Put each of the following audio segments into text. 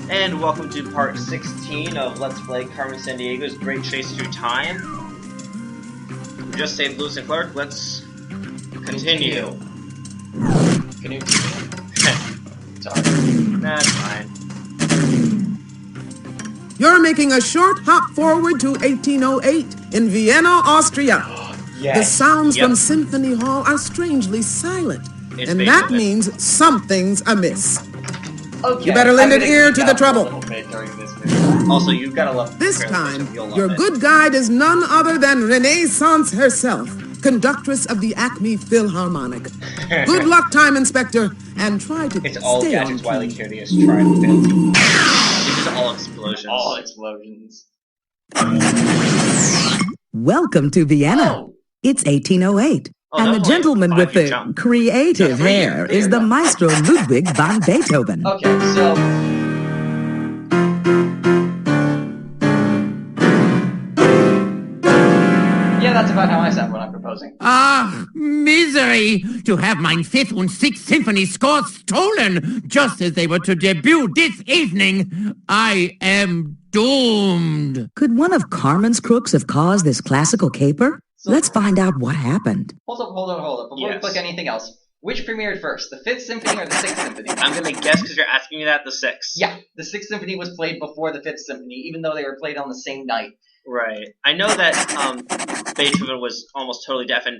And welcome to part 16 of Let's Play Carmen Sandiego's Great Chase Through Time. We just saved Lewis and Clark, let's continue. Continue? Sorry. That's fine. You're making a short hop forward to 1808 in Vienna, Austria. Yes. The sounds from Symphony Hall are strangely silent. It's and Beethoven. that means something's amiss. Okay. You better lend an ear to the trouble. Also, you've got to love This time, you'll love your it. good guide is none other than Renaissance herself, conductress of the Acme Philharmonic. Good luck, time inspector, and try to It's all stay gadgets on Wile E. key. Coyote has tried and failed to. This is all explosions. All explosions. Welcome to Vienna. Oh. It's 1808, Oh, and the lovely. gentleman with you the jump. creative Just for you. hair There is you the go. maestro Ludwig van Beethoven. Okay, so... Yeah, that's about how I sound when I'm proposing. Ah, misery! To have my fifth and sixth symphony scores stolen just as they were to debut this evening. I am doomed. Could one of Carmen's crooks have caused this classical caper? Let's find out what happened. Hold up. Before we Yes. click anything else, which premiered first, the 5th Symphony or the 6th Symphony? I'm gonna guess because you're asking me that, the 6. Yeah, the 6th Symphony was played before the 5th Symphony, even though they were played on the same night. Right. I know that Beethoven was almost totally deaf, and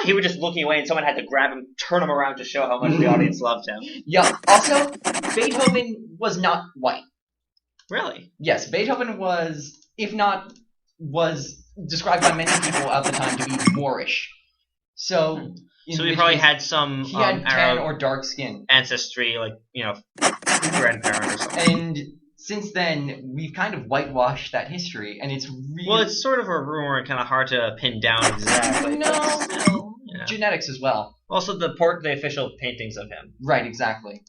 he was just looking away, and someone had to grab him, turn him around to show how much the audience loved him. Yeah, also, Beethoven was not white. Really? Yes, Beethoven was described by many people at the time to be Moorish. So he probably had some he had tan Arab or dark skin. ancestry, like, grandparent or something. And since then, we've kind of whitewashed that history, and it's really... Well, it's sort of a rumor and kind of hard to pin down exactly. No. But still, genetics as well. Also, the official paintings of him. Right, exactly.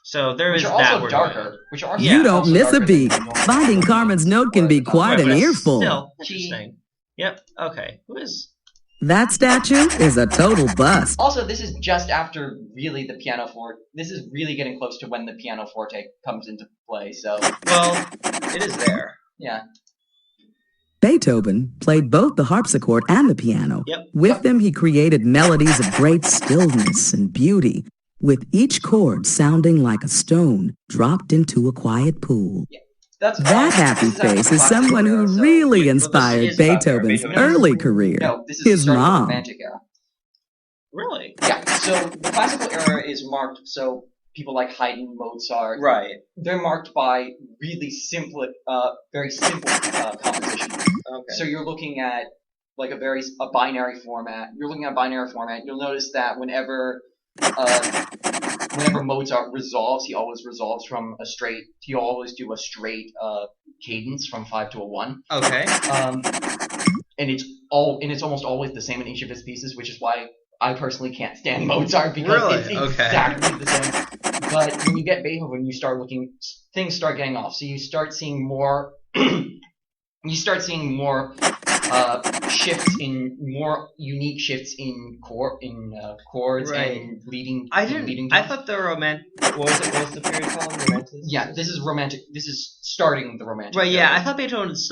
So there Which is are that. also darker. Which are You don't also miss a darker beat. than normal. Finding Carmen's note can be quite an But earful. Still, interesting. Yep. Okay. Who is? That statue is a total bust. Also, this is just after really the piano forte. This is really getting close to when the piano forte comes into play. So Well, it is there. yeah. Beethoven played both the harpsichord and the piano. Yep. With them, he created melodies of great stillness and beauty, with each chord sounding like a stone dropped into a quiet pool. That's That happy this after face the is classical someone era, who so- really Wait, well, this inspired is about Beethoven's Beethoven. early career. No, this is His the start of the mom. Romantic era. Really? Yeah, so the classical era is marked, so people like Haydn, Mozart, Right. they're marked by really very simple composition. Okay. So you're looking at like a binary format. You're looking at a binary format. You'll notice that whenever Mozart resolves, he always resolves from a straight. He'll always do a straight cadence from 5 to a 1. Okay. And it's almost always the same in each of his pieces, which is why I personally can't stand Mozart because Really? it's Okay. exactly the same. But when you get Beethoven, things start getting off. So you start seeing more more unique shifts in chords Right. and leading. I tones. thought the romantic. What was the period called? Romanticism? Yeah, this is romantic. This is starting the romantic. Right. Yeah. era. I thought Beethoven was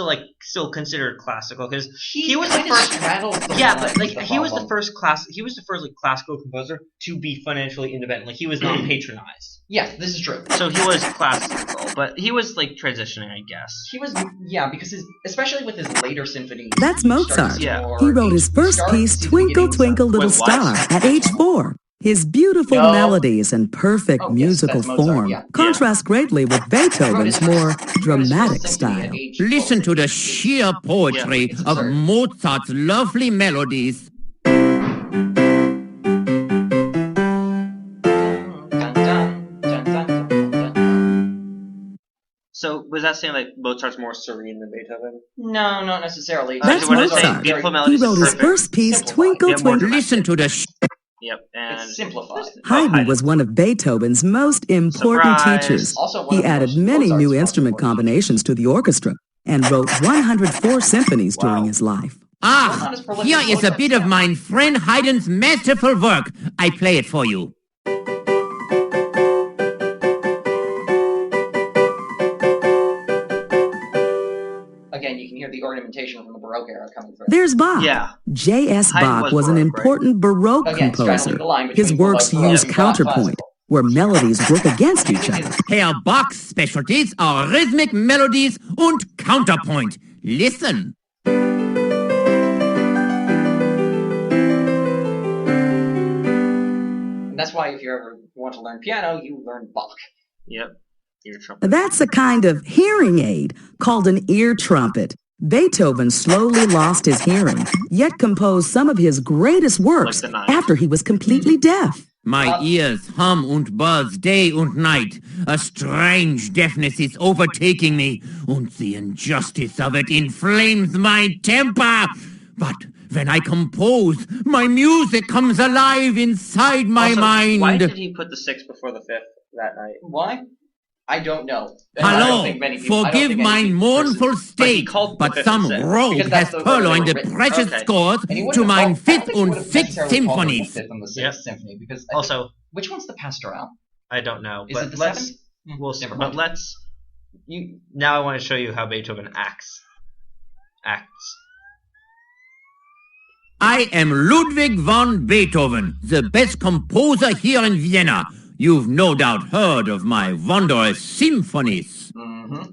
still considered classical because he was the kinda first. straddles the Yeah, line, but is like the he was the problem. first classical composer to be financially independent. Like he was not patronized. Yes, this is true. So he was classical, but he was like transitioning, I guess. He was, because especially with his later symphonies. That's he starts Mozart. Yeah. more- He wrote his first starts piece, to the Twinkle, beginnings of- Twinkle, Little Wait, what? Star, at age 4. His beautiful No. melodies and perfect Oh, yes, musical that's Mozart, form yeah. contrast greatly with Beethoven's more dramatic style. Listen to the sheer poetry it's of absurd. Mozart's lovely melodies. So was that saying like Mozart's more serene than Beethoven? No, not necessarily. That's what I'm saying, Mozart. beautiful He melodies wrote is his perfect. first piece, Simplified. Twinkle, Yeah, more Twinkle. Listen to the Yep. And It's simplified. Haydn was one of Beethoven's most important Surprise. teachers. Also, one He of the added most many Mozart's new most instrument important combinations to the orchestra and wrote 104 symphonies during his life. Ah, here is a bit of my friend Haydn's masterful work. I play it for you. hear the ornamentation from the Baroque era coming through. There's Bach. Yeah. J.S. Haydn Bach was was an Baroque, right? important Baroque Again, straddling composer. the line His between works Baroque use and counterpoint, classical. where melodies work against each other. Herr Bach's specialties are rhythmic melodies und counterpoint. Listen. And that's why if you ever want to learn piano, you learn Bach. Yep. Ear trumpet. That's a kind of hearing aid called an ear trumpet. Beethoven slowly lost his hearing, yet composed some of his greatest works Like the ninth. after he was completely deaf. My ears hum und buzz day and night. A strange deafness is overtaking me, and the injustice of it inflames my temper. But when I compose, my music comes alive inside my Also, mind. why did he put the 6th before the 5th that night? Why? I don't know. And I don't Hello, think many people, I don't forgive think my any mournful person- state, called but the some fifth and sixth. rogue Because has that's the way they purloined were the written. precious Okay. scores And he wouldn't to have mine called- I don't fifth think he and would have sixth necessarily called them the symphonies. Fifth and the Sixth Yep. Symphony, because I Also, think, which one's the Pastoral? I don't know. Is but it the let's, seventh? We'll see. Never But mind. let's. Now I want to show you how Beethoven acts. I am Ludwig van Beethoven, the best composer here in Vienna. You've no doubt heard of my wondrous symphonies. Mm-hmm.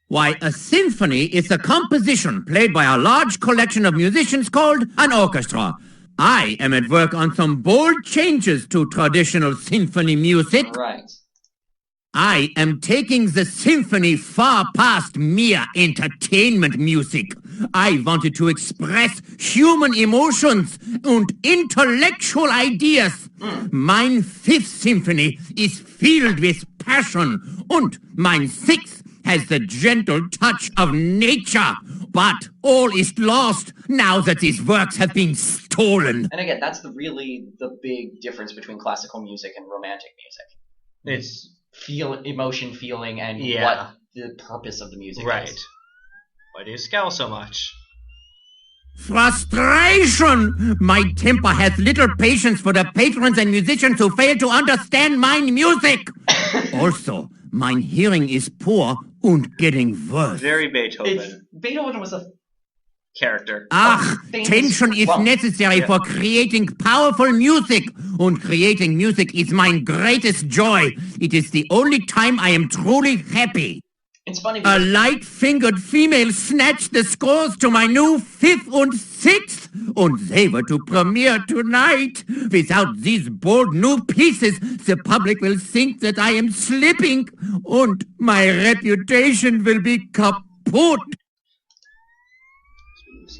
Why, a symphony is a composition played by a large collection of musicians called an orchestra. I am at work on some bold changes to traditional symphony music. Right. I am taking the symphony far past mere entertainment music. I wanted to express human emotions and intellectual ideas. Mein fifth symphony is filled with passion, and mein sixth has the gentle touch of nature. But all is lost now that these works have been stolen. And again, that's really the big difference between classical music and romantic music. It's Emotion, feeling, and Yeah. what the purpose of the music right. is. Why do you scowl so much? Frustration! My temper has little patience for the patrons and musicians who fail to understand mine music. Also, mine hearing is poor and getting worse. Very Beethoven Beethoven was a character. famous- Tension is well, necessary yeah. for creating powerful music, and creating music is my greatest joy. It is the only time I am truly happy. It's funny A because light-fingered female snatched the scores to my new fifth and sixth, and they were to premiere tonight. Without these bold new pieces, the public will think that I am slipping, and my reputation will be kaput.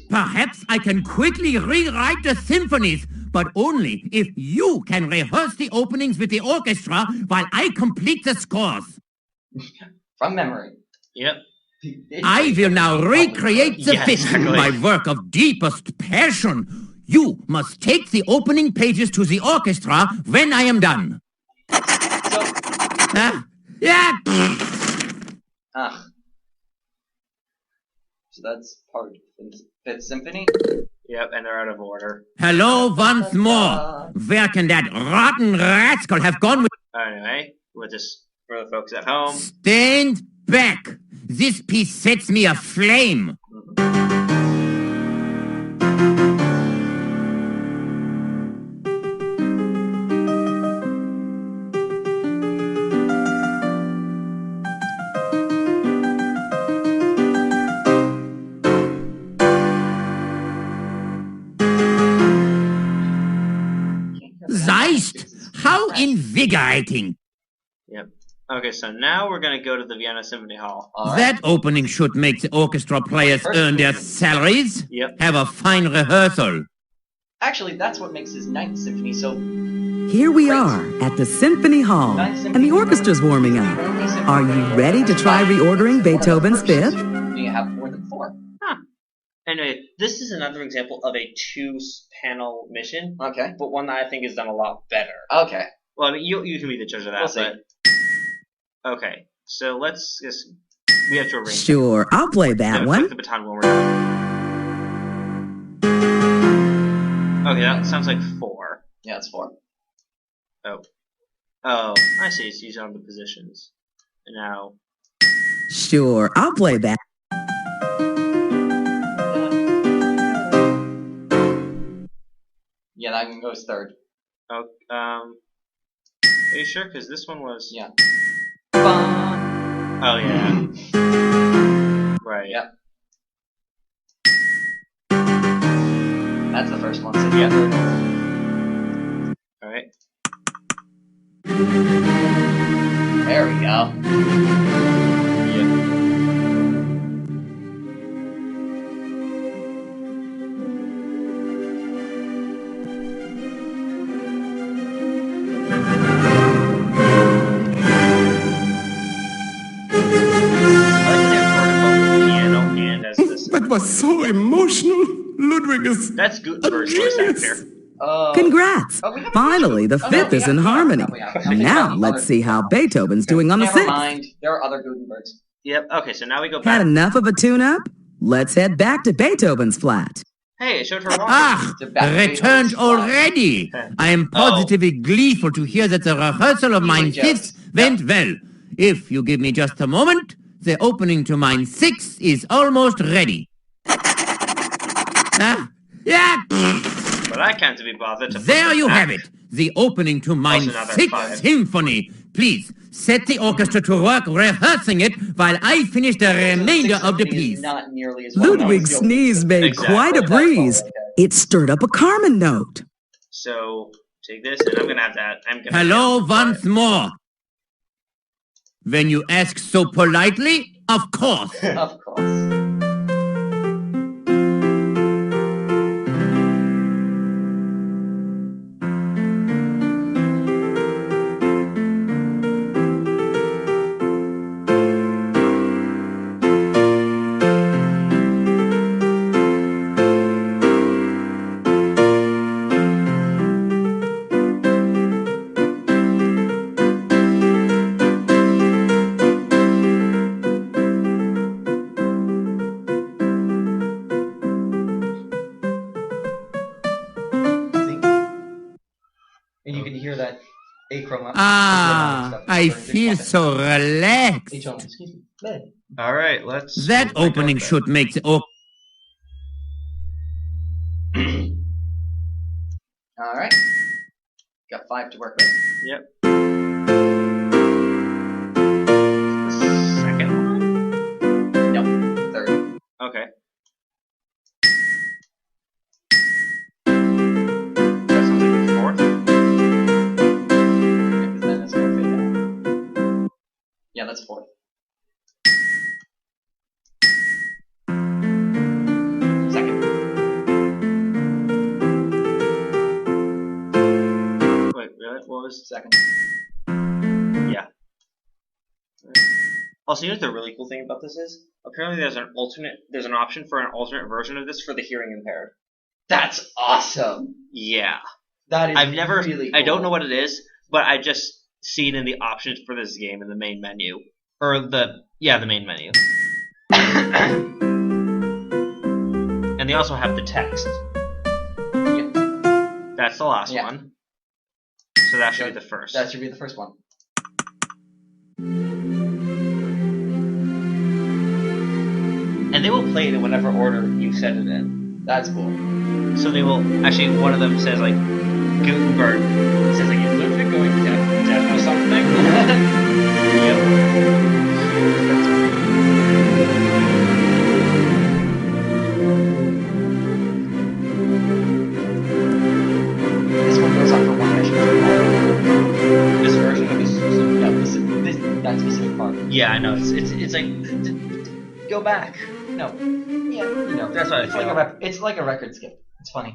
Perhaps I can quickly rewrite the symphonies, but only if you can rehearse the openings with the orchestra while I complete the scores. from memory. Yep. I will now recreate the Yeah, fifth, exactly. my work of deepest passion. You must take the opening pages to the orchestra when I am done. So, Yeah. so that's part of the Fifth Symphony. Yep, and they're out of order. Hello once more. Where can that rotten rascal have gone with... Anyway, we'll just, for the folks at home, Stand back. This piece sets me aflame. Zeist, how invigorating. yep. Okay, so now we're going to go to the Vienna Symphony Hall. All right. That opening should make the orchestra players earn their salaries. Yep. Have a fine rehearsal. Actually, that's what makes his Ninth Symphony so. Here we are at the Symphony Hall, and the orchestra's warming up. Are you ready to try reordering Beethoven's Fifth? You have more than four. Anyway, this is another example of a two-panel mission, Okay. but one that I think is done a lot better. Okay. Well, I mean, you can be the judge of that, We'll see. but... Okay, so let's just... We have to arrange Sure, I'll play that Click one. the baton when we're done. Okay, that sounds like 4. Yeah, it's 4. Oh, I see. So these are the positions. And now... Sure, I'll play that. Yeah, that one goes third. Oh, are you sure? Because this one was. Yeah. Fun. Oh yeah. Right. Yep. That's the first one. So Yeah. third. All right. There we go. Yeah. That was so emotional. Ludwig is That's a Gutenberg's voice genius. actor. Congrats! Oh, we have Finally, the no, fifth we is have- in we have- harmony. we have- I'm thinking Now, about the let's other see how Gutenberg. Beethoven's doing on the Never sixth. mind. There are other Gutenbergs. Yep. Okay, so now we go Had back. enough of a tune-up? Let's head back to Beethoven's flat. Hey, it showed her walking. Ah, returned already. I am positively gleeful to hear that the rehearsal of mine fifth went well. If you give me just a moment, the opening to mine sixth is almost ready. Yeah. But I can't be bothered to. There you have it. The opening to mine Also another sixth five. symphony. Please, set the orchestra to work rehearsing it while I finish the remainder of the piece. Not nearly as well. Ludwig's sneeze made Exactly. quite a breeze. It stirred up a Carmen note. So take this, and I'm gonna have that. Hello once more. When you ask so politely, of course. Of course. And you can hear that achroma. Ah, I feel so relaxed. Excuse me. Play. All right, let's. That opening should make the All right. Got 5 to work with. Yep. The second one. No, third. Okay. That sounds like the fourth. Because then it's gonna fade out. Yeah, that's fourth. Second. Wait, really? What was? Second. Yeah. Also, you know what the really cool thing about this is? Apparently, there's an option for an alternate version of this for the hearing impaired. That's awesome. Yeah. That is I've never. really I don't cool. know what it is, but I just see it in the options for this game in the main menu, or the main menu. And they also have the text. Yeah. That's the last Yeah. one. So that should be the first. That should be the first one. And they will play it in whatever order you set it in. That's cool. So they will actually. One of them says like Gutenberg. It says like, is Ludwig going deaf or something? Yep. This one goes on for one mission. This version of this. No, that specific part. Yeah, I know. It's like go back. No. Yeah, you know. That's what I It's like feel. it's like a record skip. It's funny.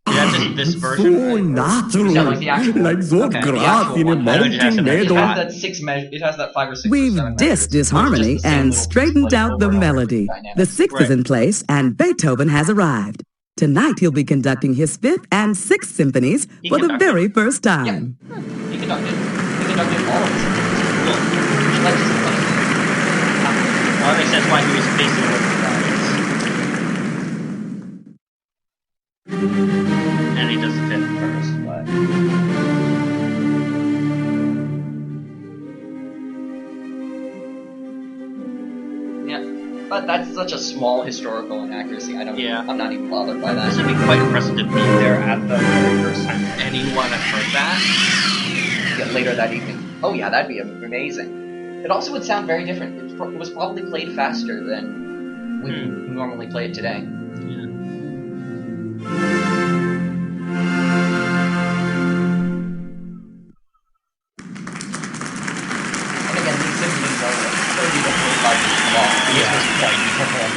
Yeah, just this So version. natural. Yeah, like the actual- Like those Okay, the grass actual in a one. I know it has mountain to be- meadow. It has that 6 measure. It has that 5 or 6. We've or 7 dissed measures. disharmony It's just the same and little straightened split out over the and over melody. dynamic. The sixth is Right. in place, and Beethoven has arrived. Tonight he'll be conducting his fifth and sixth symphonies He for the conducted. very first time. He conducted all of his symphonies. He likes his symphonies. Well, that makes sense why he was facing with the and he does the fifth first, but Yeah. But that's such a small historical inaccuracy. I'm not even bothered by This that. would be quite impressive to be there at the very first time anyone had heard that. Yeah, later that evening. Oh yeah, that'd be amazing. It also would sound very different. It was probably played faster than we normally play it today. And again, these symphonies are 30 to 45 minutes long. This was quite performed.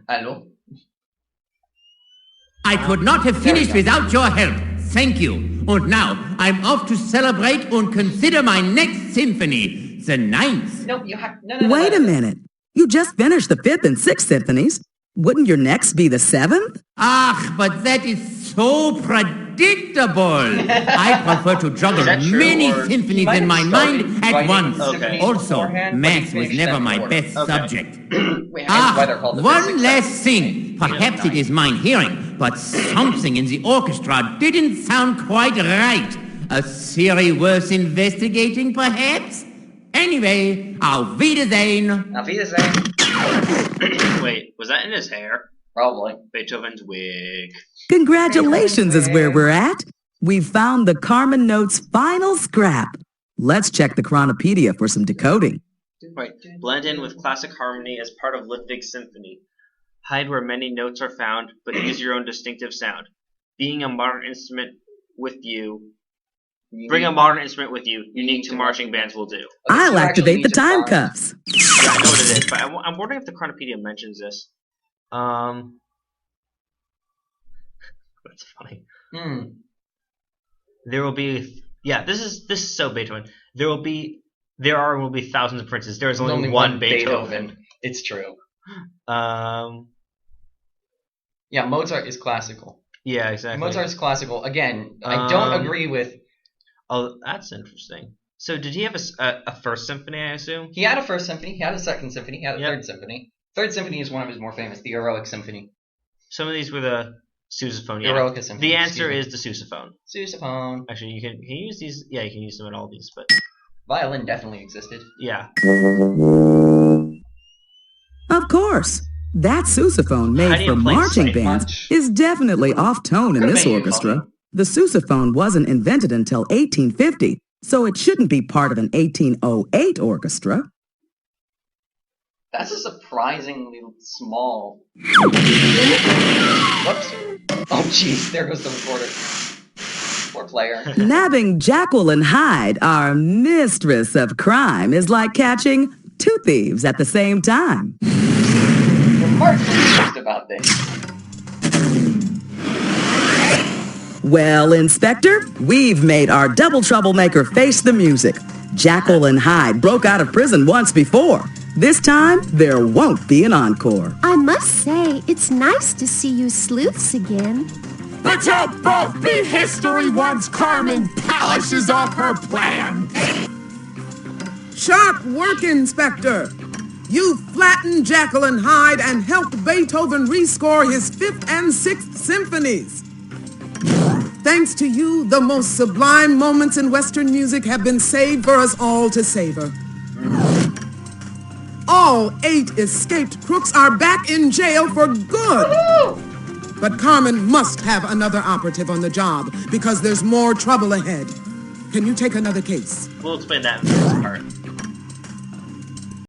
Hello? I could not have finished without your help. Thank you. And now, I'm off to celebrate and consider my next symphony, the ninth. Nope, you have... No, Wait a minute. You just finished the 5th and 6th symphonies. Wouldn't your next be the 7th? Ah, but that is so predictable. I prefer to juggle many symphonies in my mind at once. Also, math was never my best subject. One last thing. Perhaps it is mine hearing, but something in the orchestra didn't sound quite right. A theory worth investigating, perhaps? Anyway, auf Wiedersehen. Auf Wiedersehen. Wait, was that in his hair? Probably. Beethoven's wig. Congratulations is where we're at. We've found the Carmen Notes final scrap. Let's check the Chronopedia for some decoding. Right. Blend in with classic harmony as part of Ludwig's symphony. Hide where many notes are found, but use your own distinctive sound. Being a modern instrument with you... Bring a modern instrument with you, unique to marching bands will do. Okay, I'll activate the time cuffs. Yeah, I know what it is, but I'm wondering if the Chronopedia mentions this. That's funny. There will be... Yeah, this is so Beethoven. There will be thousands of princes. There is only one Beethoven. It's true. Yeah, Mozart is classical. Yeah, exactly. Mozart is classical. Again, I don't agree with... Oh, that's interesting. So did he have a first symphony, I assume? He had a first symphony, he had a second symphony, he had a third symphony. Third symphony is one of his more famous, the Heroic Symphony. Some of these were the sousaphone. Yeah. Heroica Symphony. The answer is the sousaphone. Sousaphone. Actually, you can use these. Yeah, you can use them in all these, but... Violin definitely existed. Yeah. Of course. That sousaphone made for marching bands is definitely off-tone in this orchestra. The sousaphone wasn't invented until 1850, so it shouldn't be part of an 1808 orchestra. That's a surprisingly small... Whoops. Oh, jeez, there goes the recorder. Poor player. Nabbing Jacqueline Hyde, our mistress of crime, is like catching two thieves at the same time. Remarkably confused about this. Well, Inspector, we've made our double troublemaker face the music. Jacqueline Hyde broke out of prison once before. This time, there won't be an encore. I must say, it's nice to see you sleuths again. But you'll both be history once Carmen polishes off her plan. Sharp work, Inspector. You flattened Jacqueline Hyde and helped Beethoven rescore his 5th and 6th symphonies. Thanks to you, the most sublime moments in Western music have been saved for us all to savor. All 8 escaped crooks are back in jail for good. But Carmen must have another operative on the job because there's more trouble ahead. Can you take another case? We'll explain that in the first part.